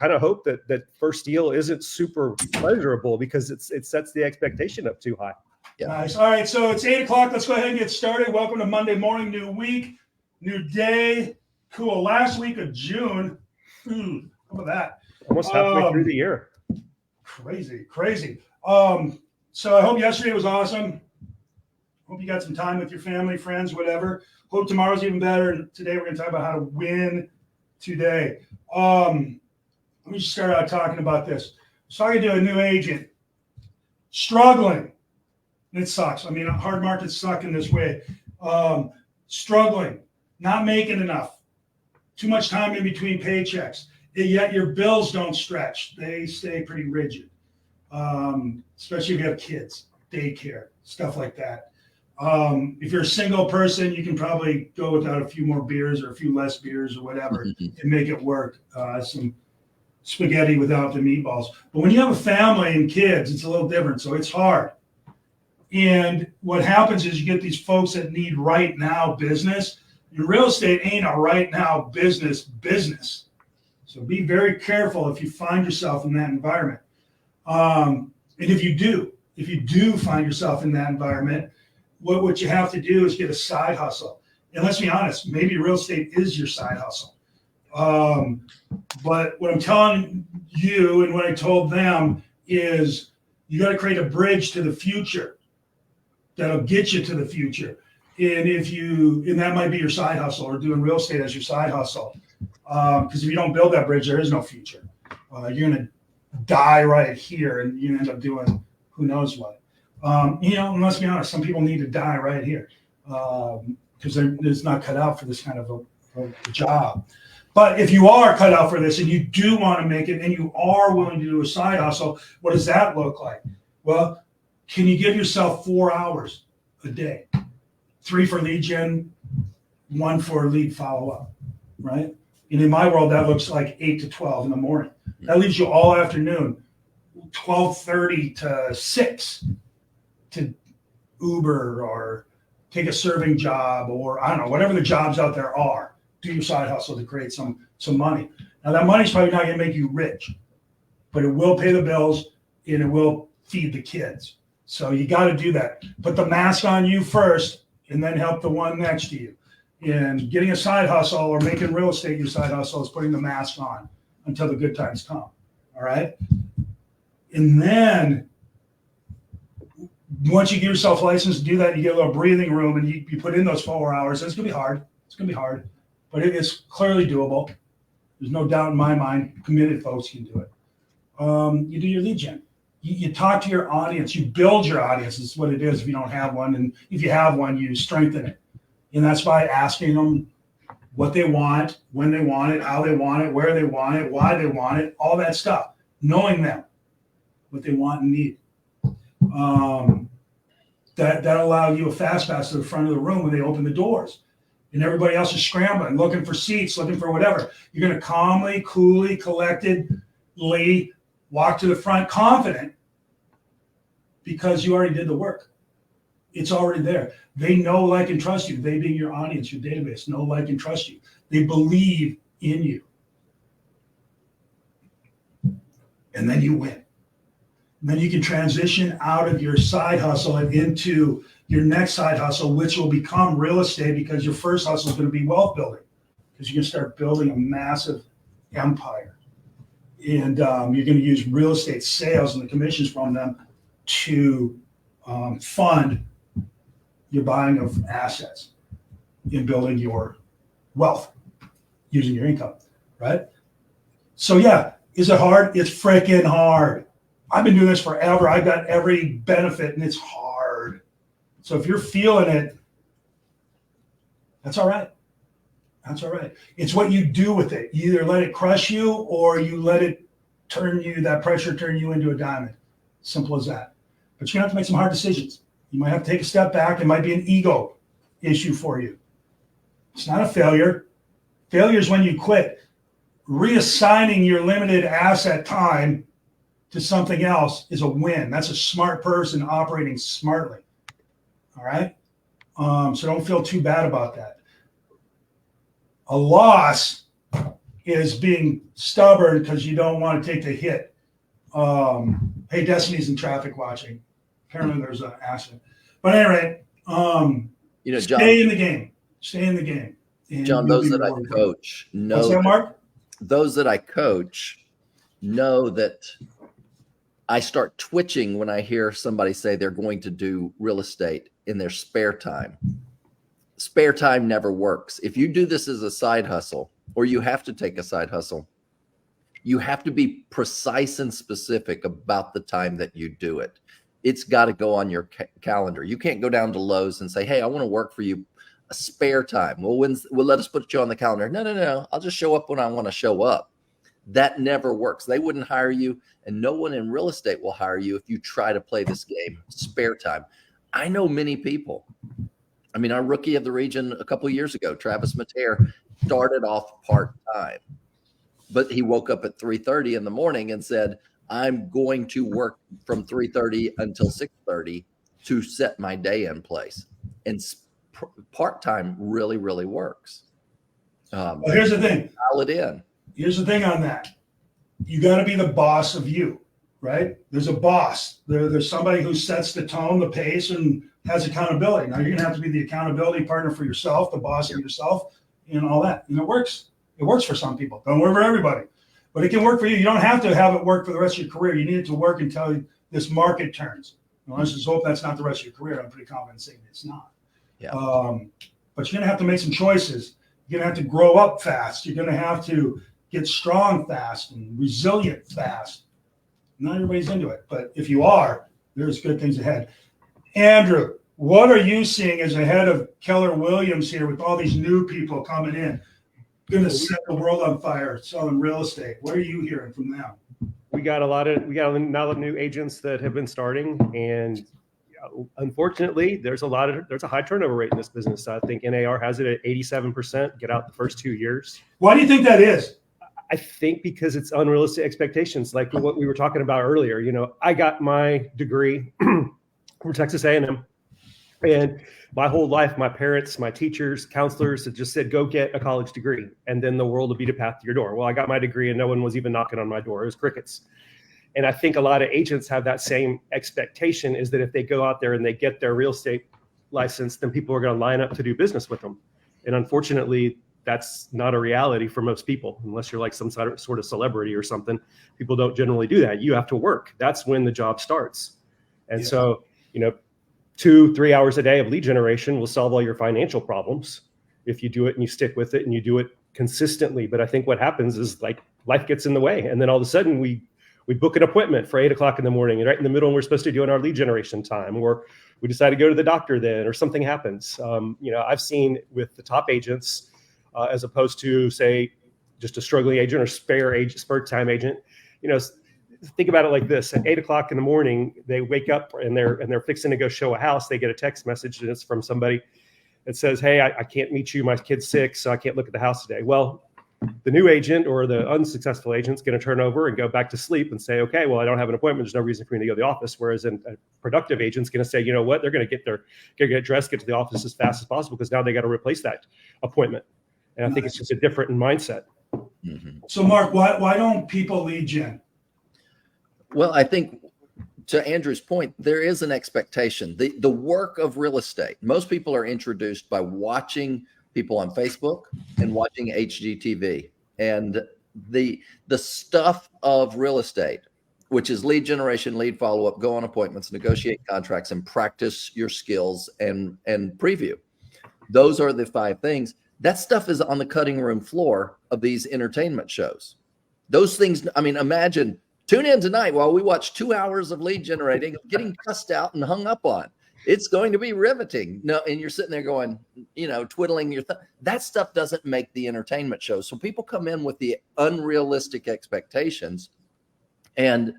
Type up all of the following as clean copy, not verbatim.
kind of hope that that first deal isn't super pleasurable because it sets the expectation up too high. Yeah. Nice. All right, so it's 8 o'clock. Let's go ahead and get started. Welcome to Monday morning, new week, new day. Cool. Last week of June. How about that? Almost halfway through the year. Crazy. So I hope yesterday was awesome. Hope you got some time with your family, friends, whatever. Hope tomorrow's even better. And today we're going to talk about how to win today. Let me just start out talking about this. I was talking to a new agent, struggling. It sucks. I mean, hard markets suck in this way. Struggling, not making enough, too much time in between paychecks. Yet your bills don't stretch. They stay pretty rigid, especially if you have kids, daycare, stuff like that. If you're a single person, you can probably go without a few more beers or a few less beers or whatever and make it work. Some spaghetti without the meatballs. But when you have a family and kids, it's a little different. So it's hard. And what happens is you get these folks that need right now business. And real estate ain't a right now business. So be very careful if you find yourself in that environment. And if you do find yourself in that environment, what you have to do is get a side hustle. And let's be honest, maybe real estate is your side hustle. But what I'm telling you and what I told them is you got to create a bridge to the future that'll get you to the future. And that might be your side hustle or doing real estate as your side hustle. Because if you don't build that bridge, there is no future. You're going to die right here and you end up doing who knows what. And let's be honest, some people need to die right here because they're not cut out for this kind of a job. But if you are cut out for this and you do want to make it and you are willing to do a side hustle, what does that look like? Well, can you give yourself 4 hours a day? 3 for lead gen, 1 for lead follow-up, right? And in my world, that looks like 8 to 12 in the morning. That leaves you all afternoon, 12:30 to 6 to Uber or take a serving job or I don't know, whatever the jobs out there are. Do your side hustle to create some money. Now that money's probably not going to make you rich, but it will pay the bills and it will feed the kids. So you got to do that. Put the mask on you first and then help the one next to you. And getting a side hustle or making real estate your side hustle is putting the mask on until the good times come. All right. And then once you give yourself license to do that, you get a little breathing room and you put in those 4 hours. It's going to be hard. But it is clearly doable. There's no doubt in my mind, committed folks can do it. You do your lead gen. You talk to your audience. You build your audience. Is what it is if you don't have one. And if you have one, you strengthen it. And that's by asking them what they want, when they want it, how they want it, where they want it, why they want it, all that stuff. Knowing them, what they want and need. That'll allow you a fast pass to the front of the room when they open the doors. And everybody else is scrambling, looking for seats, looking for whatever. You're going to calmly, coolly, collectedly walk to the front, confident, because you already did the work. It's already there. They know, like, and trust you. They being your audience, your database, know, like, and trust you. They believe in you. And then you win. And then you can transition out of your side hustle and into your next side hustle, which will become real estate because your first hustle is going to be wealth building because you're going to start building a massive empire. And you're going to use real estate sales and the commissions from them to fund your buying of assets in building your wealth using your income, right? So yeah, is it hard? It's freaking hard. I've been doing this forever. I've got every benefit and it's hard. So if you're feeling it, that's all right. That's all right. It's what you do with it. You either let it crush you or you let it that pressure turn you into a diamond. Simple as that. But you're going to have to make some hard decisions. You might have to take a step back. It might be an ego issue for you. It's not a failure. Failure is when you quit. Reassigning your limited asset time to something else is a win. That's a smart person operating smartly. All right? So don't feel too bad about that. A loss is being stubborn because you don't want to take the hit. Hey, Destiny's in traffic watching. Apparently there's an accident. But anyway, John, stay in the game. Stay in the game. John, those that I coach know. What's that, Mark? Those that I coach know that I start twitching when I hear somebody say they're going to do real estate in their spare time. Spare time never works. If you do this as a side hustle, or you have to take a side hustle, you have to be precise and specific about the time that you do it. It's got to go on your calendar. You can't go down to Lowe's and say, hey, I want to work for you a spare time. Well, we'll let us put you on the calendar. No. I'll just show up when I want to show up. That never works. They wouldn't hire you, and no one in real estate will hire you if you try to play this game spare time. I know many people. I mean, our rookie of the region a couple of years ago, Travis Mater, started off part-time, but he woke up at 3:30 in the morning and said, I'm going to work from 3:30 until 6:30 to set my day in place. And part-time really, really works. Well, here's the thing. Dial it in. Here's the thing on that. You got to be the boss of you, right? There's a boss. There's somebody who sets the tone, the pace, and has accountability. Now you're going to have to be the accountability partner for yourself, the boss of yourself, and all that. And it works. It works for some people. Don't work for everybody, but it can work for you. You don't have to have it work for the rest of your career. You need it to work until this market turns. Now, let's just hope that's not the rest of your career. I'm pretty confident saying it's not. Yeah. But you're going to have to make some choices. You're going to have to grow up fast. You're going to have to get strong fast and resilient fast. Not everybody's into it, but if you are, there's good things ahead. Andrew, what are you seeing as a head of Keller Williams here with all these new people coming in? Going to set the world on fire, selling real estate. What are you hearing from them? We got a lot of new agents that have been starting, and unfortunately, there's a high turnover rate in this business. I think NAR has it at 87%. Get out the first 2 years. Why do you think that is? I think because it's unrealistic expectations, like what we were talking about earlier. I got my degree from Texas A&M, and my whole life, my parents, my teachers, counselors had just said, go get a college degree, and then the world will beat a path to your door. Well, I got my degree, and no one was even knocking on my door. It was crickets. And I think a lot of agents have that same expectation, is that if they go out there and they get their real estate license, then people are going to line up to do business with them. And unfortunately, that's not a reality for most people, unless you're like some sort of celebrity or something. People don't generally do that. You have to work. That's when the job starts. And so, 2-3 hours a day of lead generation will solve all your financial problems if you do it and you stick with it and you do it consistently. But I think what happens is, like, life gets in the way, and then all of a sudden we book an appointment for 8:00 in the morning, and right in the middle, we're supposed to be doing our lead generation time, or we decide to go to the doctor then, or something happens. I've seen with the top agents, as opposed to, say, just a struggling agent or spare time agent, think about it like this: at 8:00 in the morning, they wake up and they're fixing to go show a house. They get a text message, and it's from somebody that says, hey, I can't meet you. My kid's sick, so I can't look at the house today. Well, the new agent or the unsuccessful agent's going to turn over and go back to sleep and say, okay, well, I don't have an appointment. There's no reason for me to go to the office. Whereas a productive agent's going to say, you know what? They're going to get dressed, get to the office as fast as possible, because now they got to replace that appointment. And I think it's just a different mindset. Mm-hmm. So, Mark, why don't people lead gen? Well, I think, to Andrew's point, there is an expectation. The work of real estate, most people are introduced by watching people on Facebook and watching HGTV, and the stuff of real estate, which is lead generation, lead follow-up, go on appointments, negotiate contracts, and practice your skills and preview. Those are the 5 things. That stuff is on the cutting room floor of these entertainment shows. Those things, I mean, imagine, tune in tonight while we watch 2 hours of lead generating, getting cussed out and hung up on. It's going to be riveting. No, and you're sitting there going, twiddling your thumb. That stuff doesn't make the entertainment show. So people come in with the unrealistic expectations, and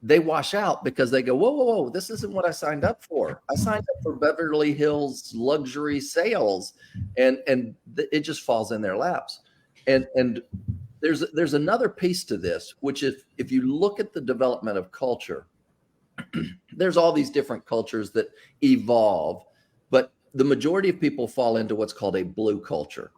they wash out because they go, whoa, this isn't what I signed up for. I signed up for Beverly Hills luxury sales, and it just falls in their laps. And there's another piece to this, which if you look at the development of culture, there's all these different cultures that evolve, but the majority of people fall into what's called a blue culture.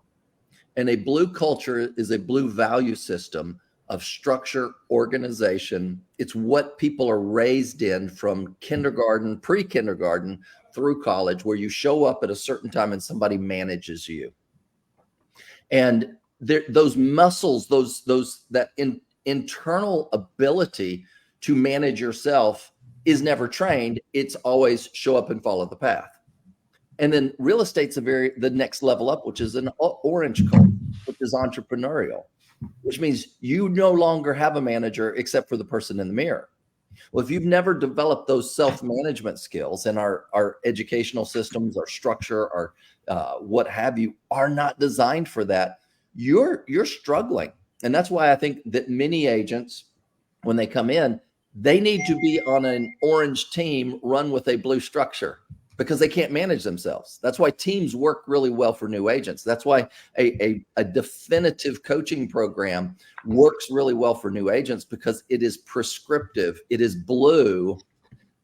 And a blue culture is a blue value system of structure, organization. It's what people are raised in from kindergarten, pre-kindergarten through college, where you show up at a certain time and somebody manages you. And those muscles, internal ability to manage yourself is never trained. It's always show up and follow the path. And then real estate's the next level up, which is an orange culture, which is entrepreneurial, which means you no longer have a manager except for the person in the mirror. Well, if you've never developed those self-management skills, and our educational systems, our structure, our what have you, are not designed for that, you're struggling. And that's why I think that many agents, when they come in, they need to be on an orange team run with a blue structure, because they can't manage themselves. That's why teams work really well for new agents. That's why a definitive coaching program works really well for new agents, because it is prescriptive. It is blue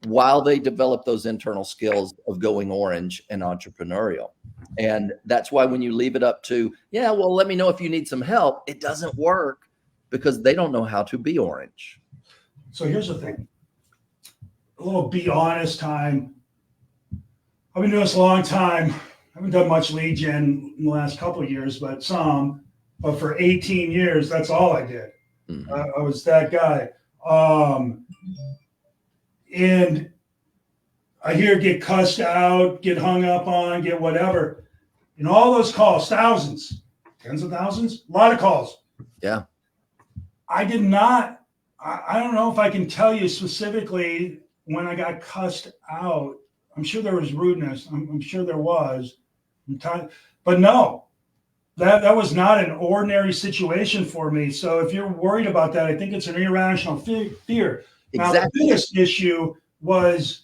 while they develop those internal skills of going orange and entrepreneurial. And that's why when you leave it up to, yeah, well, let me know if you need some help, it doesn't work, because they don't know how to be orange. So here's the thing. A little be honest time. I've been doing this a long time. I haven't done much lead gen in the last couple of years, but some. But for 18 years, that's all I did. Mm-hmm. I was that guy. And I hear get cussed out, get hung up on, get whatever. And all those calls, thousands, tens of thousands, a lot of calls. Yeah. I did not, I don't know if I can tell you specifically when I got cussed out. I'm sure there was rudeness. I'm sure there was. But no, that was not an ordinary situation for me. So if you're worried about that, I think it's an irrational fear. Exactly. Now, the biggest issue was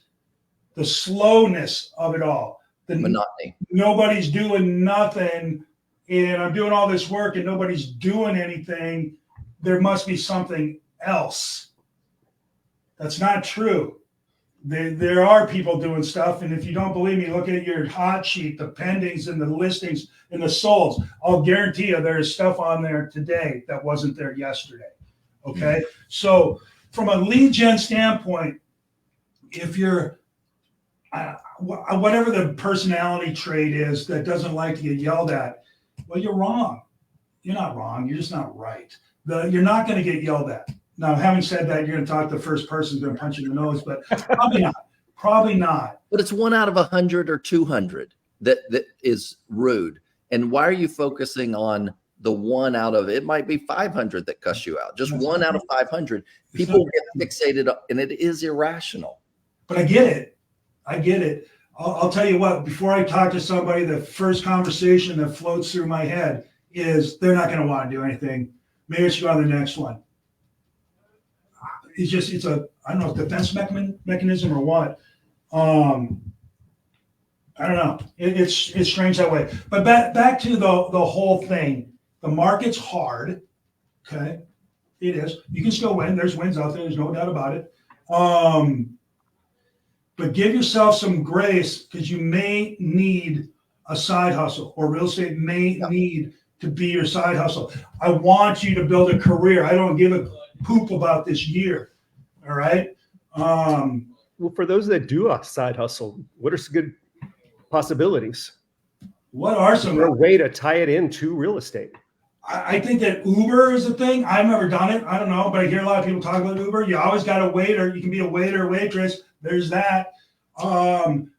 the slowness of it all. The monotony. Nobody's doing nothing, and I'm doing all this work and nobody's doing anything. There must be something else. That's not true. There are people doing stuff, and if you don't believe me, look at your hot sheet, the pendings and the listings and the solds. I'll guarantee you there is stuff on there today that wasn't there yesterday. Okay? Mm-hmm. So from a lead gen standpoint, if you're whatever the personality trait is that doesn't like to get yelled at, well, you're wrong. You're not wrong. You're just not right. You're not going to get yelled at. Now, having said that, you're going to talk to the first person who's going to punch you in the nose, but probably not. Probably not. But it's 1 out of 100 or 200 that is rude. And why are you focusing on the 1 out of, it might be 500 that cuss you out? Just 1 out of 500. People get fixated, and it is irrational. But I get it. I get it. I'll tell you what, before I talk to somebody, the first conversation that floats through my head is they're not going to want to do anything. Maybe I should go on the next one. It's a, I don't know, defense mechanism or what. I don't know. It's strange that way. But back to the whole thing. The market's hard. Okay. It is. You can still win. There's wins out there. There's no doubt about it. But give yourself some grace, because you may need a side hustle, or real estate may need to be your side hustle. I want you to build a career. I don't give a poop about this year. All right. Well, for those that do a side hustle, what are some good possibilities? What are some? Is there a way to tie it into real estate? I think that Uber is a thing. I've never done it. I don't know, but I hear a lot of people talk about Uber. You always got a waiter. You can be a waiter, waitress. There's that. John,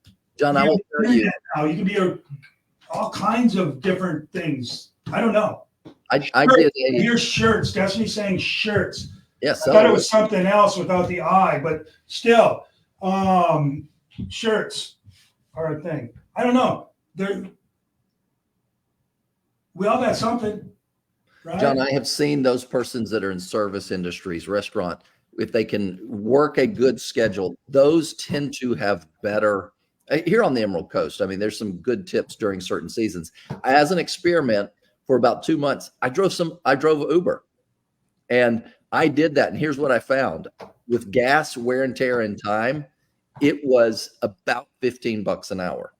I will tell you. Now you can be all kinds of different things. I don't know. I did your shirts. Destiny's saying shirts. Yes. I thought it was something else without the I, but still, shirts are a thing. I don't know. We all got something, right? John, I have seen those persons that are in service industries, restaurant, if they can work a good schedule, those tend to have better. Here on the Emerald Coast, I mean, there's some good tips during certain seasons. As an experiment, for about 2 months, I drove Uber, and I did that. And here's what I found: with gas, wear and tear, and time, it was about $15 an hour.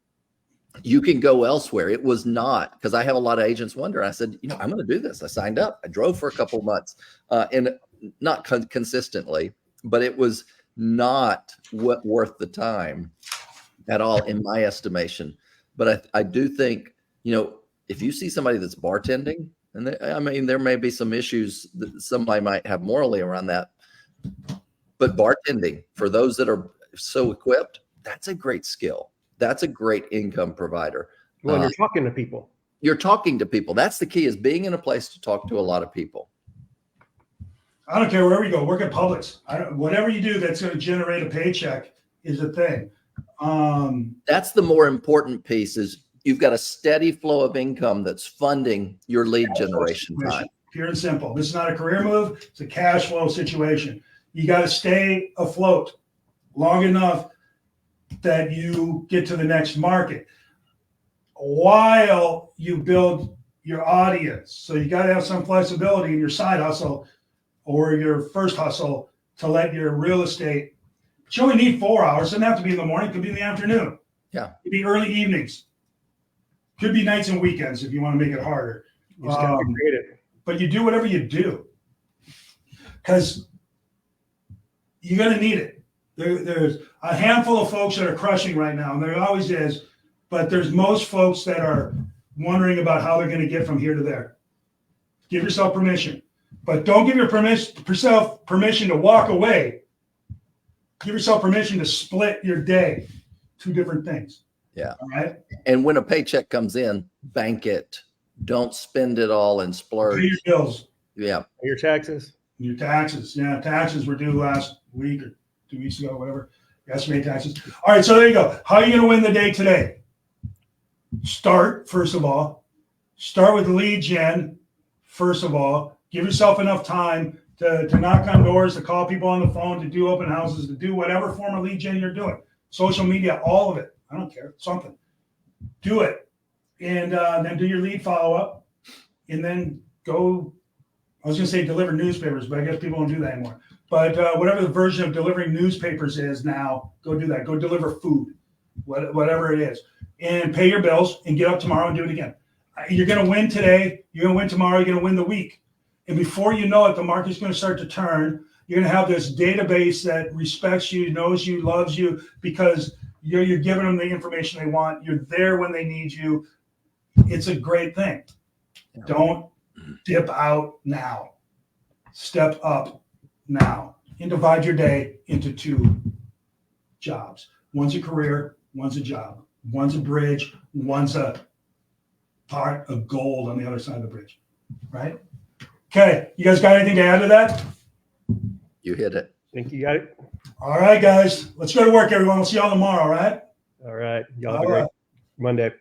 you can go elsewhere. It was not, because I have a lot of agents wonder. I said, I'm going to do this. I signed up. I drove for a couple of months, and not consistently, but it was not worth the time at all, in my estimation. But I do think, if you see somebody that's bartending, and there may be some issues that somebody might have morally around that, but bartending, for those that are so equipped, that's a great skill. That's a great income provider. Well, you're talking to people. You're talking to people. That's the key, is being in a place to talk to a lot of people. I don't care wherever you go. Work at Publix. Whatever you do that's going to generate a paycheck is a thing. That's the more important piece, is you've got a steady flow of income that's funding your lead generation time. Pure and simple. This is not a career move. It's a cash flow situation. You got to stay afloat long enough that you get to the next market while you build your audience. So you got to have some flexibility in your side hustle or your first hustle to let your real estate. But you only need 4 hours. It doesn't have to be in the morning. It could be in the afternoon. Yeah. It could be early evenings. Could be nights and weekends if you want to make it harder. You just gotta be creative. But you do whatever you do, because you're going to need it. There's a handful of folks that are crushing right now, and there always is, but there's most folks that are wondering about how they're going to get from here to there. Give yourself permission, but don't give yourself permission to walk away. Give yourself permission to split your day. 2 different things. Yeah. All right. And when a paycheck comes in, bank it. Don't spend it all and splurge. Pay your bills. Yeah. Your taxes. Your taxes. Yeah, taxes were due last week or 2 weeks ago, whatever. Yesterday, taxes. All right, so there you go. How are you going to win the day today? First of all, start with lead gen. First of all, give yourself enough time to knock on doors, to call people on the phone, to do open houses, to do whatever form of lead gen you're doing. Social media, all of it. I don't care. Something. Do it. And then do your lead follow-up. And then go, I was going to say deliver newspapers, but I guess people don't do that anymore. But whatever the version of delivering newspapers is now, go do that. Go deliver food, whatever it is. And pay your bills and get up tomorrow and do it again. You're going to win today. You're going to win tomorrow. You're going to win the week. And before you know it, the market's going to start to turn. You're going to have this database that respects you, knows you, loves you, because you're giving them the information they want. You're there when they need you. It's a great thing. Yeah. Don't dip out now. Step up now. And divide your day into 2 jobs. One's a career, one's a job. One's a bridge, one's a part of gold on the other side of the bridge. Right? Okay. You guys got anything to add to that? You hit it. Think you got it? All right, guys. Let's go to work, everyone. We'll see y'all tomorrow, all right? All right. Y'all have a great Monday.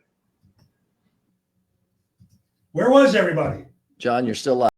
Where was everybody? John, you're still live.